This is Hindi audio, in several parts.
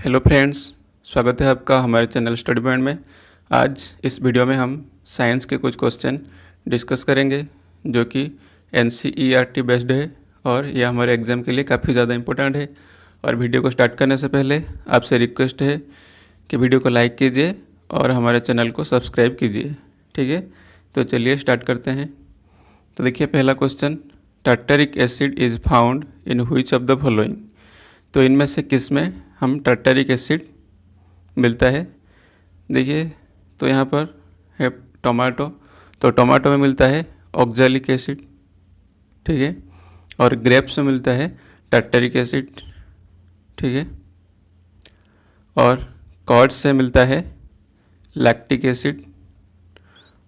हेलो फ्रेंड्स, स्वागत है आपका हमारे चैनल स्टडी पॉइंट में। आज इस वीडियो में हम साइंस के कुछ क्वेश्चन डिस्कस करेंगे जो कि NCERT बेस्ड है और यह हमारे एग्ज़ाम के लिए काफ़ी ज़्यादा इम्पोर्टेंट है। और वीडियो को स्टार्ट करने से पहले आपसे रिक्वेस्ट है कि वीडियो को लाइक कीजिए और हमारे चैनल को सब्सक्राइब कीजिए। ठीक है, तो चलिए स्टार्ट करते हैं। तो देखिए पहला question, tartaric acid is found in which of the following. तो इनमें से किस में हम टार्टरिक एसिड मिलता है। देखिए तो यहाँ पर है टोमेटो, तो टोमेटो में मिलता है ऑक्जेलिक एसिड। ठीक है, और ग्रेप्स में मिलता है टार्टरिक एसिड। ठीक है, और कॉर्ड से मिलता है लैक्टिक एसिड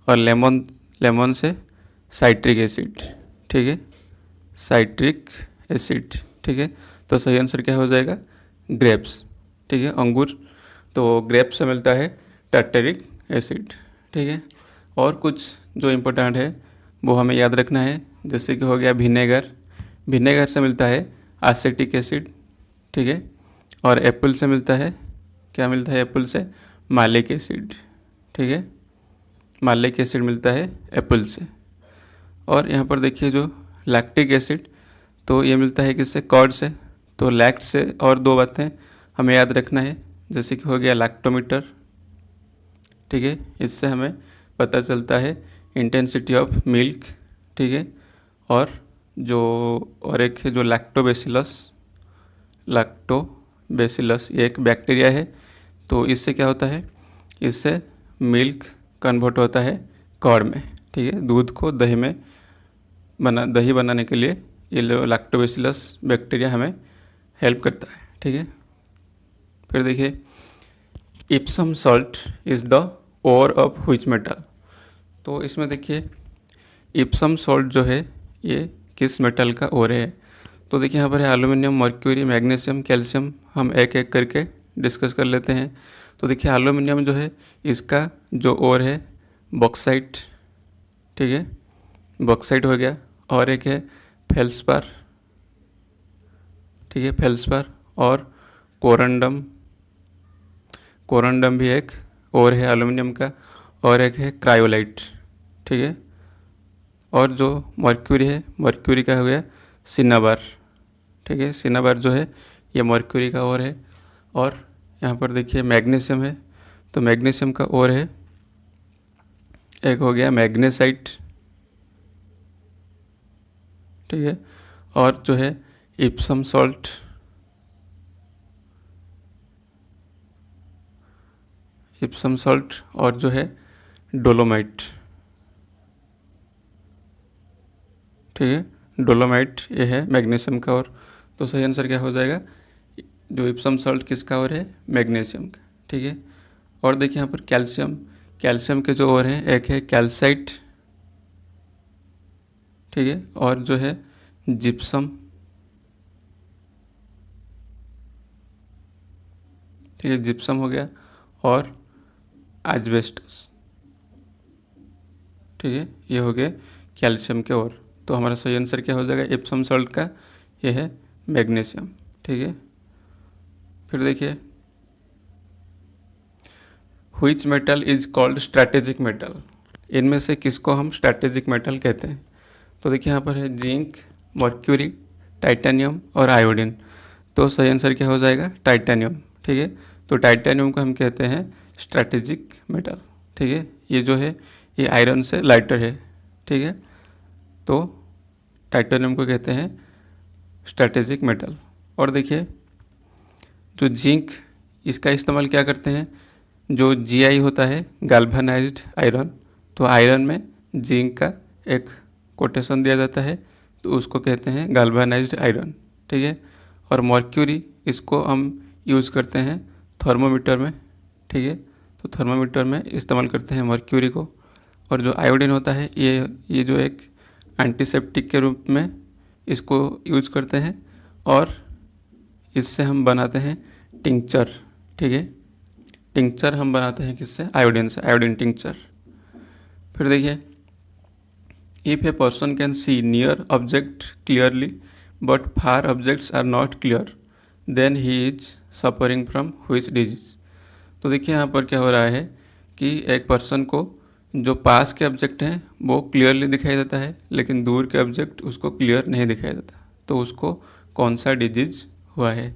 और लेमन से साइट्रिक एसिड। ठीक है, साइट्रिक एसिड। ठीक है, तो सही आंसर क्या हो जाएगा, ग्रेप्स। ठीक है, अंगूर, तो ग्रेप्स से मिलता है टार्टरिक एसिड। ठीक है, और कुछ जो इम्पोर्टेंट है वो हमें याद रखना है, जैसे कि हो गया विनेगर, विनेगर से मिलता है एसिटिक एसिड। ठीक है, और एप्पल से मिलता है, क्या मिलता है एप्पल से, मालिक एसिड। ठीक है, मालिक एसिड मिलता है एप्पल से। और यहाँ पर देखिए जो लैक्टिक एसिड, तो ये मिलता है किससे, कॉर्ड से। तो लैक्ट से और दो बातें हमें याद रखना है, जैसे कि हो गया लैक्टोमीटर। ठीक है, इससे हमें पता चलता है इंटेंसिटी ऑफ मिल्क। ठीक है, और एक है जो लैक्टोबैसिलस, ये एक बैक्टीरिया है। तो इससे क्या होता है, इससे मिल्क कन्वर्ट होता है कॉर्ड में। ठीक है, दूध को दही बनाने के लिए ये लैक्टोबैसिलस बैक्टीरिया हमें हेल्प करता है। ठीक है, फिर देखिए Epsom salt is the ore of which metal. तो इसमें देखिए इप्सम सॉल्ट जो है ये किस मेटल का ओर है। तो देखिए यहाँ पर है एल्यूमिनियम, मर्क्यूरी, मैग्नीशियम, कैल्शियम। हम एक एक करके डिस्कस कर लेते हैं। तो देखिए एल्यूमिनियम जो है इसका जो ओर है बॉक्साइट। ठीक है, बॉक्साइट हो गया। और एक है फेल्सपार। ठीक है, फेल्सपार और कोरंडम, कोरंडम भी एक और है एल्यूमिनियम का। और एक है क्रायोलाइट। ठीक है, और जो मर्क्यूरी है, मर्क्यूरी का हो गया सिनाबार। ठीक है, सिनाबार जो है ये मर्क्यूरी का और है। और यहाँ पर देखिए मैग्नीशियम है, तो मैग्नीशियम का और है, एक हो गया मैग्नेसाइट। ठीक है, और जो है इप्सम सॉल्ट, इप्सम सॉल्ट, और जो है डोलोमाइट। ठीक है, डोलोमाइट ये है मैग्नीशियम का और। तो सही आंसर क्या हो जाएगा, जो इप्सम सॉल्ट किसका और है, मैग्नीशियम का। ठीक है, और देखिए यहाँ पर कैल्शियम, कैल्शियम के जो और हैं, एक है कैल्साइट। ठीक है, और जो है जिप्सम। ठीक है, जिप्सम हो गया, और एस्बेस्टस। ठीक है, ये हो गए कैल्शियम के और। तो हमारा सही आंसर क्या हो जाएगा इप्सम सॉल्ट का, ये है मैग्नीशियम। ठीक है, फिर देखिए which metal is called strategic metal. इनमें से किसको हम स्ट्रैटेजिक मेटल कहते हैं। तो देखिए यहाँ पर है जिंक, मर्क्यूरी, टाइटेनियम और आयोडीन। तो सही आंसर क्या हो जाएगा, टाइटेनियम। ठीक है, तो टाइटेनियम को हम कहते हैं स्ट्रैटेजिक मेटल। ठीक है, ये जो है ये आयरन से लाइटर है। ठीक है, तो टाइटेनियम को कहते हैं स्ट्रैटेजिक मेटल। और देखिए जो जिंक, इसका इस्तेमाल क्या करते हैं, जो Gi होता है गैल्वेनाइज्ड आयरन, तो आयरन में जिंक का एक कोटेशन दिया जाता है, तो उसको कहते हैं गैल्वेनाइज्ड आयरन। ठीक है, और मर्क्यूरी, इसको हम यूज़ करते हैं थर्मोमीटर में। ठीक है, तो थर्मोमीटर में इस्तेमाल करते हैं मर्क्यूरी को। और जो आयोडीन होता है ये जो एक एंटीसेप्टिक के रूप में इसको यूज करते हैं, और इससे हम बनाते हैं टिंक्चर। ठीक है, टिंक्चर हम बनाते हैं किससे, आयोडीन से, आयोडीन टिंक्चर। फिर देखिए if a person can see near object clearly but far objects are not clear, then he is suffering from which disease. तो देखिए यहाँ पर क्या हो रहा है कि एक पर्सन को जो पास के ऑब्जेक्ट हैं वो क्लियरली दिखाई देता है, लेकिन दूर के ऑब्जेक्ट उसको क्लियर नहीं दिखाई देता, तो उसको कौन सा डिजीज हुआ है।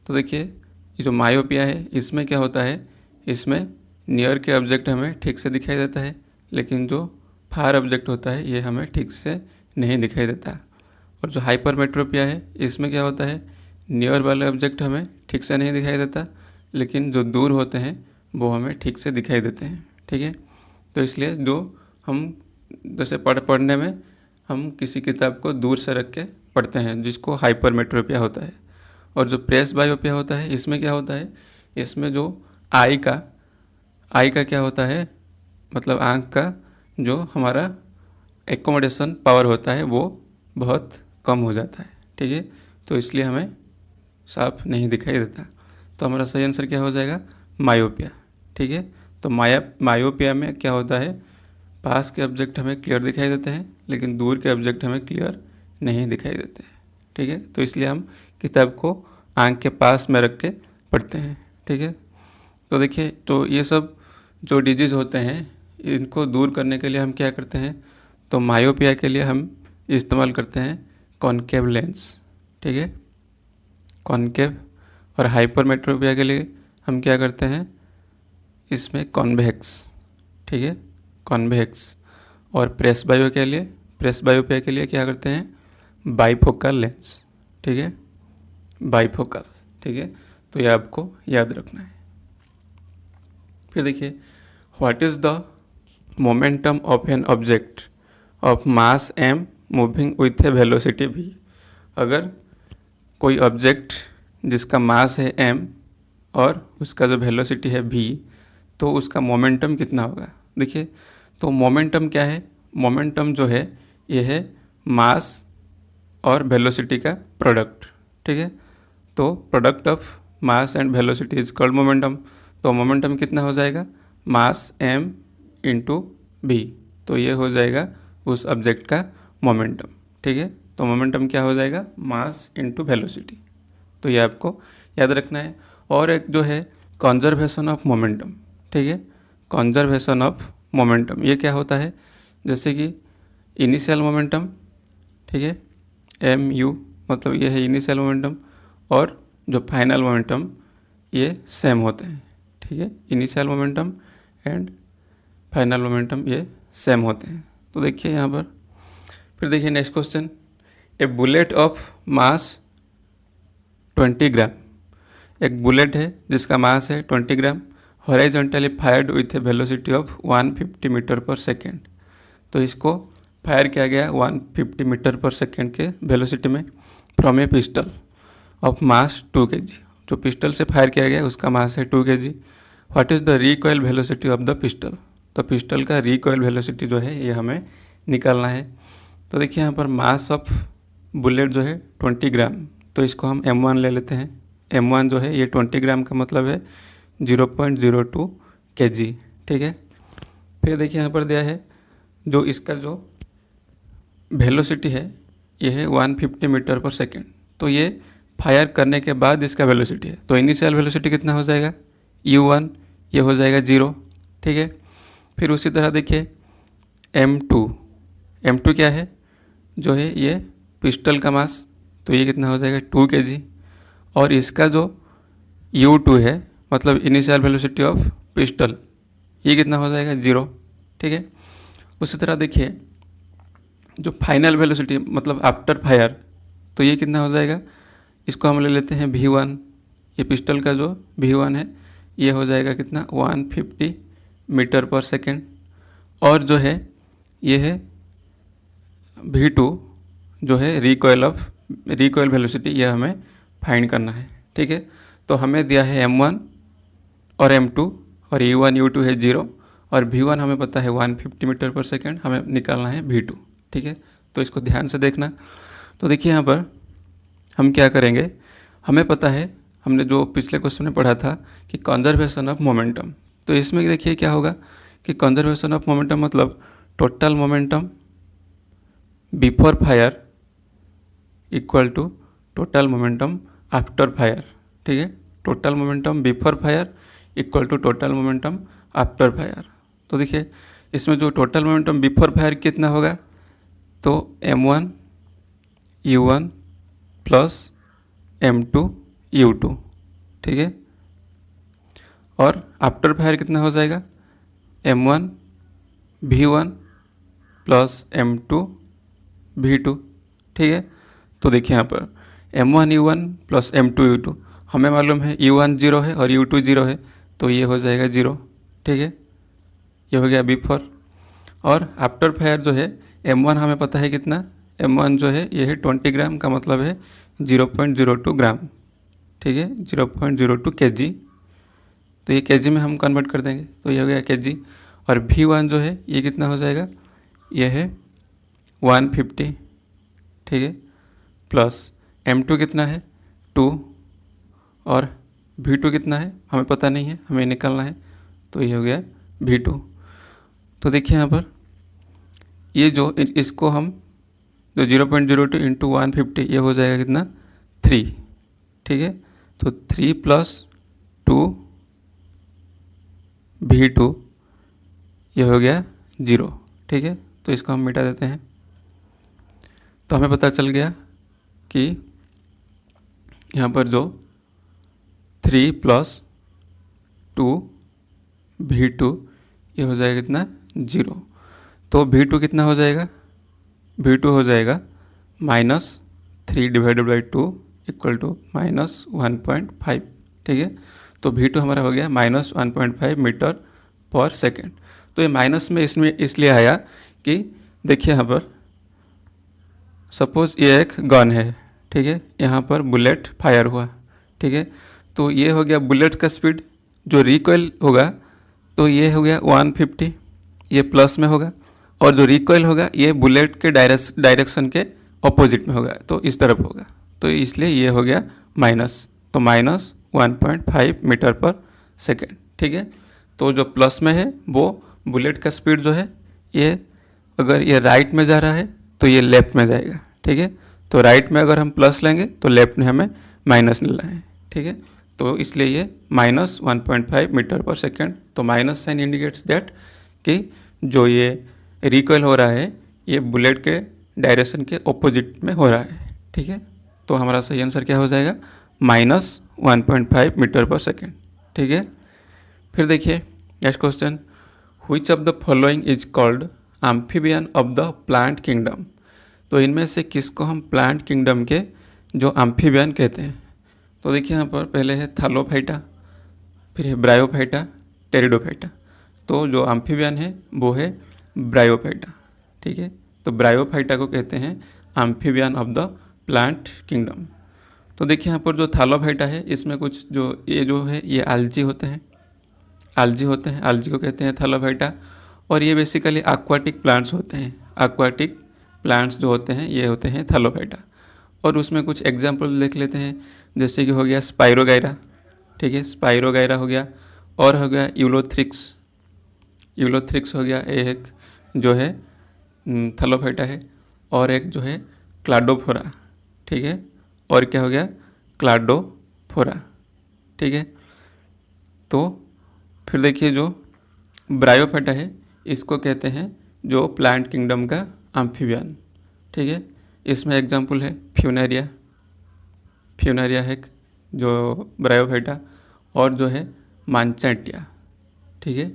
तो देखिए ये जो मायोपिया है इसमें क्या होता है, इसमें नियर के ऑब्जेक्ट हमें ठीक से दिखाई देता है, लेकिन जो फार ऑब्जेक्ट होता है ये हमें ठीक से नहीं दिखाई देता। और जो हाइपरमेट्रोपिया है इसमें क्या होता है, नियर वाले ऑब्जेक्ट हमें ठीक से नहीं दिखाई देता, लेकिन जो दूर होते हैं वो हमें ठीक से दिखाई देते हैं। ठीक है, तो इसलिए जो हम जैसे पढ़ने में हम किसी किताब को दूर से रख के पढ़ते हैं जिसको हाइपरमेट्रोपिया होता है। और जो प्रेस बायोपिया होता है इसमें क्या होता है, इसमें जो आई का क्या होता है, मतलब आँख का जो हमारा एकोमोडेशन पावर होता है वो बहुत कम हो जाता है। ठीक है, तो इसलिए हमें साफ नहीं दिखाई देता। तो हमारा सही आंसर क्या हो जाएगा, मायोपिया। ठीक है, तो मायोपिया में क्या होता है, पास के ऑब्जेक्ट हमें क्लियर दिखाई देते हैं, लेकिन दूर के ऑब्जेक्ट हमें क्लियर नहीं दिखाई देते हैं। ठीक है, तो इसलिए हम किताब को आँख के पास में रख के पढ़ते हैं। ठीक है, तो देखिए तो ये सब जो डिजीज़ होते हैं इनको दूर करने के लिए हम क्या करते हैं, तो मायोपिया के लिए हम इस्तेमाल करते हैं कॉनकेव लेंस। ठीक है, कॉनकेव। और हाइपरमेट्रोपिया के लिए हम क्या करते हैं, इसमें कॉन्वेक्स। ठीक है, कॉन्वेक्स। और प्रेस बायोपिया के लिए क्या करते हैं, बाइफोकल लेंस। ठीक है, बाइफोकल। ठीक है, तो ये आपको याद रखना है। फिर देखिए what is the momentum of an object of mass m moving with a velocity v। अगर कोई ऑब्जेक्ट जिसका मास है m और उसका जो वेलोसिटी है v, तो उसका मोमेंटम कितना होगा। देखिए तो मोमेंटम क्या है, मोमेंटम जो है ये है मास और वेलोसिटी का प्रोडक्ट। ठीक है, तो product of mass and velocity is called momentum. तो मोमेंटम कितना हो जाएगा, मास m इंटू v, तो ये हो जाएगा उस ऑब्जेक्ट का मोमेंटम। ठीक है, तो मोमेंटम क्या हो जाएगा, मास इंटू वेलोसिटी। तो ये आपको याद रखना है। और एक जो है कंजर्वेशन ऑफ मोमेंटम। ठीक है, कंजर्वेशन ऑफ मोमेंटम ये क्या होता है, जैसे कि इनिशियल मोमेंटम। ठीक है, mu मतलब ये है इनिशियल मोमेंटम, और जो फाइनल मोमेंटम ये सेम होते हैं। ठीक है, initial momentum and final momentum ये सेम होते हैं। तो देखिए यहाँ पर फिर देखिए next question, a bullet of mass 20 gram. एक बुलेट है जिसका मास है 20 gram, horizontally fired with a velocity of 150 metre per second. तो इसको फायर किया गया 150 मीटर पर सेकेंड के वेलोसिटी में from A pistol of mass 2 kg। जो पिस्टल से फायर किया गया उसका मास है 2 kg। What is the recoil velocity of the pistol. तो पिस्टल का रिकॉइल वेलोसिटी जो है ये हमें निकालना है। तो देखिए यहाँ पर मास ऑफ बुलेट जो है 20 ग्राम, तो इसको हम m1 ले लेते हैं। m1 जो है ये 20 ग्राम का मतलब है 0.02 kg। ठीक है, फिर देखिए यहाँ पर दिया है जो इसका जो वेलोसिटी है ये है 150 मीटर पर सेकेंड। तो ये फायर करने के बाद इसका वेलोसिटी है, तो इनिशियल वेलोसिटी कितना हो जाएगा, u1, ये हो जाएगा 0। ठीक है, फिर उसी तरह देखिए m2 क्या है, जो है ये पिस्टल का मास, तो ये कितना हो जाएगा 2 kg। और इसका जो u2 है मतलब इनिशियल वेलोसिटी ऑफ पिस्टल, ये कितना हो जाएगा 0। ठीक है, उसी तरह देखिए जो फाइनल वेलोसिटी मतलब आफ्टर फायर, तो ये कितना हो जाएगा, इसको हम ले लेते हैं v1। ये पिस्टल का जो v1 है ये हो जाएगा कितना 150 मीटर पर सेकेंड। और जो है ये है v2 जो है रिकॉयल वेलोसिटी, ये हमें फाइंड करना है। ठीक है, तो हमें दिया है m1 और m2 और u1 u2 है 0 और v1 हमें पता है 150 मीटर पर सेकेंड, हमें निकालना है v2। ठीक है, तो इसको ध्यान से देखना। तो देखिए यहाँ पर हम क्या करेंगे, हमें पता है हमने जो पिछले क्वेश्चन में पढ़ा था कि कंजर्वेशन ऑफ मोमेंटम। तो इसमें देखिए क्या होगा कि कंजर्वेशन ऑफ मोमेंटम मतलब total momentum before fire equal to total momentum after fire, ठीक है। Total momentum before fire equal to total momentum after fire. तो देखिए इसमें जो टोटल मोमेंटम बिफोर फायर कितना होगा, तो m1 u1 plus m2 u2, ठीक है। और आफ्टर फायर कितना हो जाएगा, m1 v1 plus m2 v2, ठीक है। तो देखिए यहाँ पर m1 u1 plus m2 u2, हमें मालूम है u1 0 है और u2 0 है, तो ये हो जाएगा 0, ठीक है। ये हो गया बिफोर। और आफ्टर फायर जो है m1 हमें पता है कितना, m1 जो है ये है 20 ग्राम, का मतलब है 0.02 ग्राम, ठीक है, 0.02 kg। तो ये kg में हम कन्वर्ट कर देंगे, तो ये हो गया kg। और v1 जो है ये कितना हो जाएगा, ये है 150, ठीक है, प्लस m2 कितना है 2, और v2 कितना है हमें पता नहीं है, हमें निकालना है, तो ये हो गया v2। तो देखिए यहाँ पर ये जो इसको हम जो 0.02 इंटू 150 ये हो जाएगा कितना 3, ठीक है। तो 3 प्लस 2 v2 ये हो गया 0, ठीक है। तो इसको हम मिटा देते हैं। तो हमें पता चल गया कि यहाँ पर जो 3 प्लस 2 v2 ये हो जाएगा कितना 0। तो v2 कितना हो जाएगा, v2 हो जाएगा -3 डिवाइडेड बाई 2 इक्वल टू -1.5, ठीक है। तो v2 हमारा हो गया -1.5 मीटर पर सेकेंड। तो ये माइनस में इसमें इसलिए आया कि देखिए यहाँ पर सपोज़ ये एक गन है, ठीक है, यहाँ पर बुलेट फायर हुआ, ठीक है। तो ये हो गया बुलेट का स्पीड, जो रिकॉइल होगा तो ये हो गया 150, ये प्लस में होगा, और जो रिकॉइल होगा ये बुलेट के डायरेक्शन के ऑपोजिट में होगा, तो इस तरफ होगा, तो इसलिए ये हो गया माइनस, तो -1.5 मीटर पर सेकेंड, ठीक है। तो जो प्लस में है वो बुलेट का स्पीड जो है ये अगर ये राइट में जा रहा है तो ये लेफ्ट में जाएगा, ठीक है। तो राइट में अगर हम प्लस लेंगे तो लेफ्ट में हमें माइनस लेना है, ठीक है। तो इसलिए ये -1.5 मीटर पर सेकेंड। तो माइनस साइन इंडिकेट्स दैट कि जो ये रिकॉइल हो रहा है ये बुलेट के डायरेक्शन के ऑपोजिट में हो रहा है, ठीक है। तो हमारा सही आंसर क्या हो जाएगा, -1.5 मीटर पर सेकेंड, ठीक है। फिर देखिए next question, which of the following is called amphibian of the plant kingdom. तो इनमें से किसको हम प्लांट किंगडम के जो एम्फीबियन कहते हैं। तो देखिए यहाँ पर पहले है थैलोफाइटा, फिर है ब्रायोफाइटा, टेरिडोफाइटा। तो जो एम्फीबियन है वो है ब्रायोफाइटा, ठीक है। तो ब्रायोफाइटा को कहते हैं amphibian of the plant kingdom. तो देखिए यहाँ पर जो थैलोफाइटा है इसमें कुछ जो ये जो है ये आल्जी होते हैं, आल्जी को कहते हैं थैलोफाइटा। और ये बेसिकली एक्वाटिक प्लांट्स होते हैं, एक्वाटिक प्लांट्स जो होते हैं ये होते हैं थैलोफाइटा। और उसमें कुछ एग्जाम्पल देख लेते हैं, जैसे कि हो गया स्पाइरोगाइरा, ठीक है, स्पाइरोगाइरा हो गया, और हो गया यूलोथ्रिक्स हो गया, एक जो है थैलोफाइटा है, और एक जो है क्लाडोफोरा, ठीक है, और क्या हो गया क्लाडोफोरा, ठीक है। तो फिर देखिए जो ब्रायोफाइटा है इसको कहते हैं जो प्लांट किंगडम का एम्फीबियन, ठीक है। इसमें एग्जाम्पल है फ्यूनेरिया है जो ब्रायोफाइटा, और जो है मार्चेंटिया, ठीक है,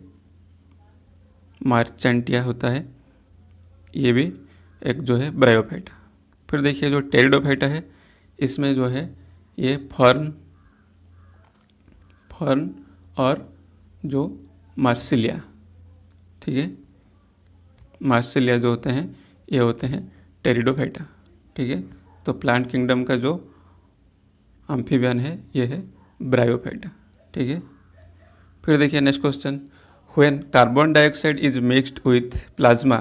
मार्चेंटिया होता है, ये भी एक जो है ब्रायोफाइटा। फिर देखिए जो टेरिडोफाइटा है इसमें जो है ये फर्न और जो मार्सिलिया, ठीक है, मार्सिलिया जो होते हैं ये होते हैं टेरिडोफाइटा, ठीक है। तो प्लांट किंगडम का जो एम्फीबियन है ये है ब्रायोफाइटा, ठीक है। फिर देखिए next question, when carbon dioxide is mixed with plasma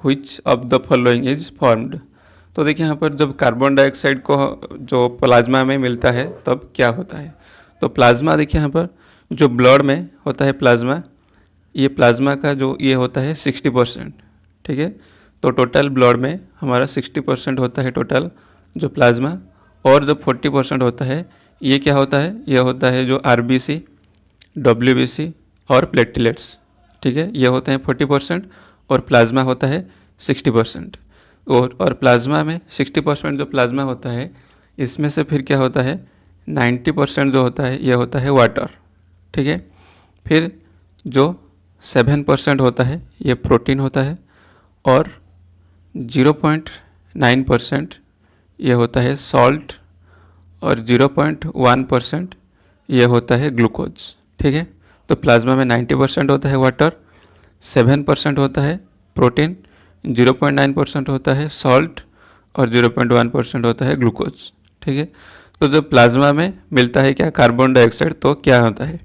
which of the following is formed. तो देखिए यहाँ पर जब कार्बन डाइऑक्साइड को जो प्लाज्मा में मिलता है तब क्या होता है। तो प्लाज्मा देखिए यहाँ पर जो ब्लड में होता है प्लाज्मा, ये प्लाज्मा का जो ये होता है 60%, ठीक है। तो टोटल ब्लड में हमारा 60% होता है टोटल जो प्लाज्मा, और जो 40% होता है ये क्या होता है, ये होता है जो RBC, WBC और प्लेटलेट्स, ठीक है, ये होते हैं 40%, और प्लाज्मा होता है 60%। और प्लाज्मा में 60% जो प्लाज्मा होता है इसमें से फिर क्या होता है 90% जो होता है ये होता है वाटर, ठीक है। फिर जो 7% होता है ये प्रोटीन होता है, और 0.9% ये होता है सॉल्ट, और 0.1% ये होता है ग्लूकोज, ठीक है। तो प्लाज्मा में 90% होता है वाटर, 7% होता है प्रोटीन, 0.9% होता है सॉल्ट, और 0.1% होता है ग्लूकोज, ठीक है। तो जब प्लाज्मा में मिलता है क्या कार्बन डाइऑक्साइड, तो क्या होता है,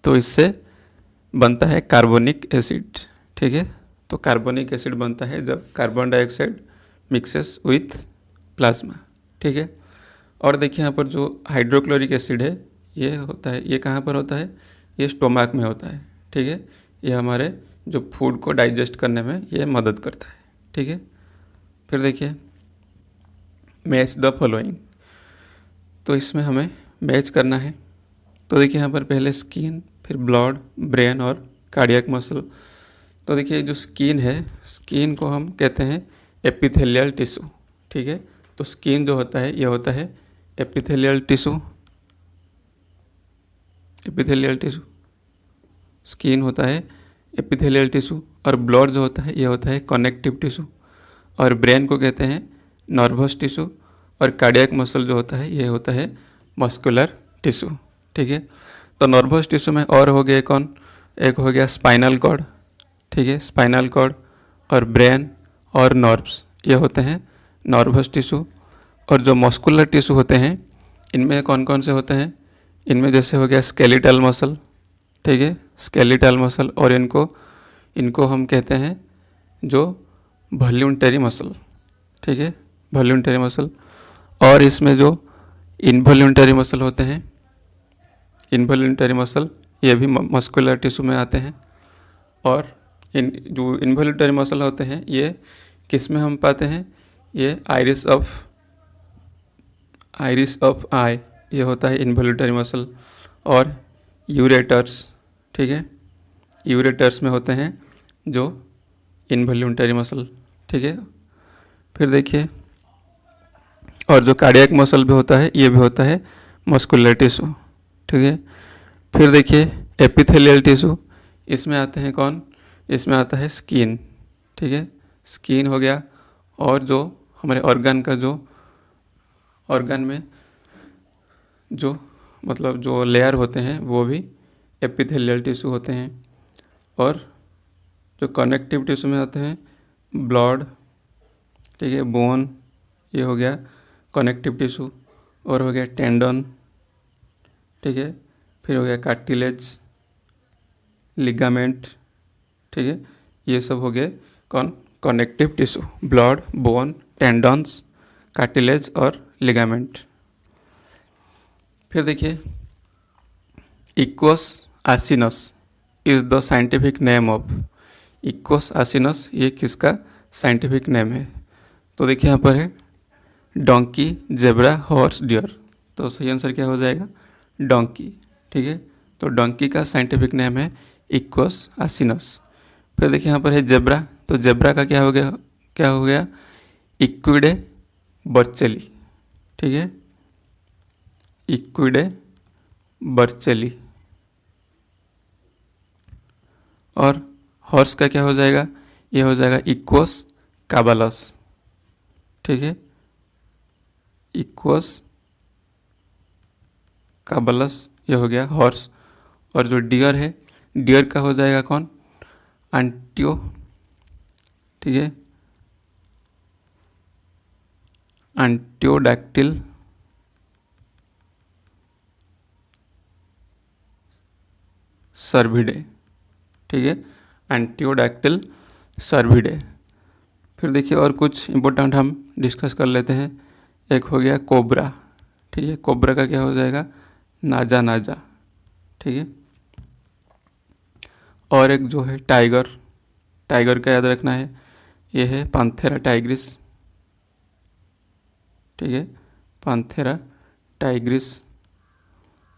तो इससे बनता है कार्बोनिक एसिड, ठीक है। तो कार्बोनिक एसिड बनता है जब carbon dioxide mixes with plasma, ठीक है। और देखिए यहाँ पर जो हाइड्रोक्लोरिक एसिड है ये होता है, ये कहाँ पर होता है, ये स्टोमक में होता है, ठीक है। ये हमारे जो फूड को डाइजेस्ट करने में ये मदद करता है, ठीक है। फिर देखिए मैच द फॉलोइंग, तो इसमें हमें मैच करना है। तो देखिए यहाँ पर पहले स्किन, फिर ब्लड, ब्रेन और कार्डियक मसल। तो देखिए जो स्किन है, स्किन को हम कहते हैं एपिथेलियल टिश्यू, ठीक है। तो स्किन जो होता है ये होता है epithelial tissue, epithelial tissue, skin होता है एपिथेलियल टिश्यू। और ब्लड जो होता है ये होता है कनेक्टिव टिश्यू, और ब्रेन को कहते हैं नर्वस टिश्यू, और कार्डियक मसल जो होता है ये होता है मस्कुलर टिश्यू, ठीक है। तो नर्वस टिश्यू में और हो गए कौन, एक हो गया स्पाइनल कॉर्ड, ठीक है, स्पाइनल कॉर्ड, और ब्रेन और नर्व्स ये होते हैं नर्वस टिश्यू। और जो मस्कुलर टिश्यू होते हैं इनमें कौन कौन से होते हैं, इनमें जैसे हो गया स्केलेटल मसल, ठीक है, स्केलेटल मसल, और इनको हम कहते हैं जो वॉल्यूंटरी मसल, ठीक है, वॉल्यूंटरी मसल। और इसमें जो इनवॉल्यूंटरी मसल होते हैं, इनवॉल्यूंटरी मसल ये भी मस्कुलर टिश्यू में आते हैं। और इन जो इनवॉल्यूंटरी मसल होते हैं ये किस में हम पाते हैं, ये आइरिस ऑफ आई ये होता है इनवॉल्यूंटरी मसल। और यूरेटर्स, ठीक है, यूरेटर्स में होते हैं जो इनवॉल्यूंटरी मसल, ठीक है। फिर देखिए और जो कार्डियक मसल भी होता है ये भी होता है मस्कुलर टिश्यू, ठीक है। फिर देखिए एपिथेलियल टिश्यू, इसमें आते हैं कौन, इसमें आता है स्किन, ठीक है, स्किन हो गया। और जो हमारे ऑर्गन का जो ऑर्गन में जो मतलब जो लेयर होते हैं वो भी एपिथेलियल टिश्यू होते हैं। और जो कनेक्टिव टिश्यू में आते हैं ब्लड, ठीक है, बोन, ये हो गया कनेक्टिव टिश्यू। और हो गया टेंडन, ठीक है, फिर हो गया कार्टिलेज, लिगामेंट, ठीक है, ये सब हो गए कौन, connective tissue, blood, bone, tendons, cartilage और लिगामेंट। फिर देखिए Equus asinus is the scientific name of, Equus asinus ये किसका साइंटिफिक नेम है, तो देखिए यहाँ पर है डोंकी, जेब्रा, हॉर्स, डियर। तो सही आंसर क्या हो जाएगा, डोंकी, ठीक है। तो डोंकी का साइंटिफिक नेम है इक्वस आसिनस। फिर देखिए यहाँ पर है जेब्रा, तो जेब्रा का क्या हो गया इक्विडे बर्चेली, ठीक है, इक्विडे बर्चेली। और हॉर्स का क्या हो जाएगा, ये हो जाएगा इक्वस काबालस, ठीक है, इक्वस काबालस ये हो गया हॉर्स। और जो डियर है, डियर का हो जाएगा कौन, एंटियो, ठीक है, एंटियोडैक्टिल सर्विडे, ठीक है, एंटियोडैक्टिल सर्विडे। फिर देखिए और कुछ इंपॉर्टेंट हम डिस्कस कर लेते हैं। एक हो गया कोबरा, ठीक है, कोबरा का क्या हो जाएगा नाजा नाजा, ठीक है। और एक जो है टाइगर, टाइगर का याद रखना है ये है पांथेरा टाइग्रिस, ठीक है, पैंथेरा टाइग्रिस।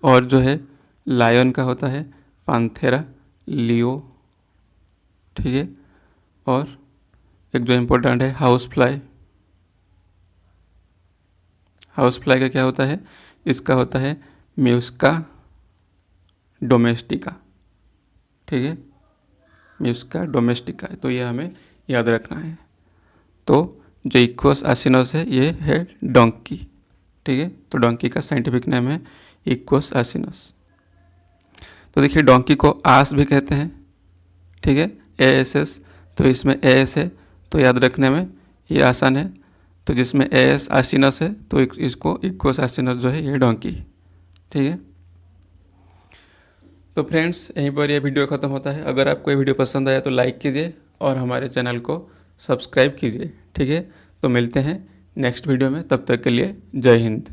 और जो है लायन का होता है पैंथेरा लियो, ठीक है। और एक जो इम्पोर्टेंट है हाउस फ्लाई। हाउस फ्लाई का क्या होता है, इसका होता है म्यूस्का डोमेस्टिका, ठीक है, म्यूस्का डोमेस्टिका। तो ये हमें याद रखना है। तो जो इक्वस एसिनस है ये है डोंकी, ठीक है। तो डोंकी का साइंटिफिक नेम है इक्वस एसिनस। तो देखिए डोंकी को आस भी कहते हैं, ठीक है, ASS। तो इसमें AS है तो याद रखने में ये आसान है। तो जिसमें AS एसिनस है तो इसको इक्वस एसिनस जो है ये डोंकी, ठीक है। तो फ्रेंड्स यहीं पर यह वीडियो ख़त्म होता है। अगर आपको ये वीडियो पसंद आया तो लाइक कीजिए और हमारे चैनल को सब्सक्राइब कीजिए, ठीक है। तो मिलते हैं नेक्स्ट वीडियो में, तब तक के लिए जय हिंद।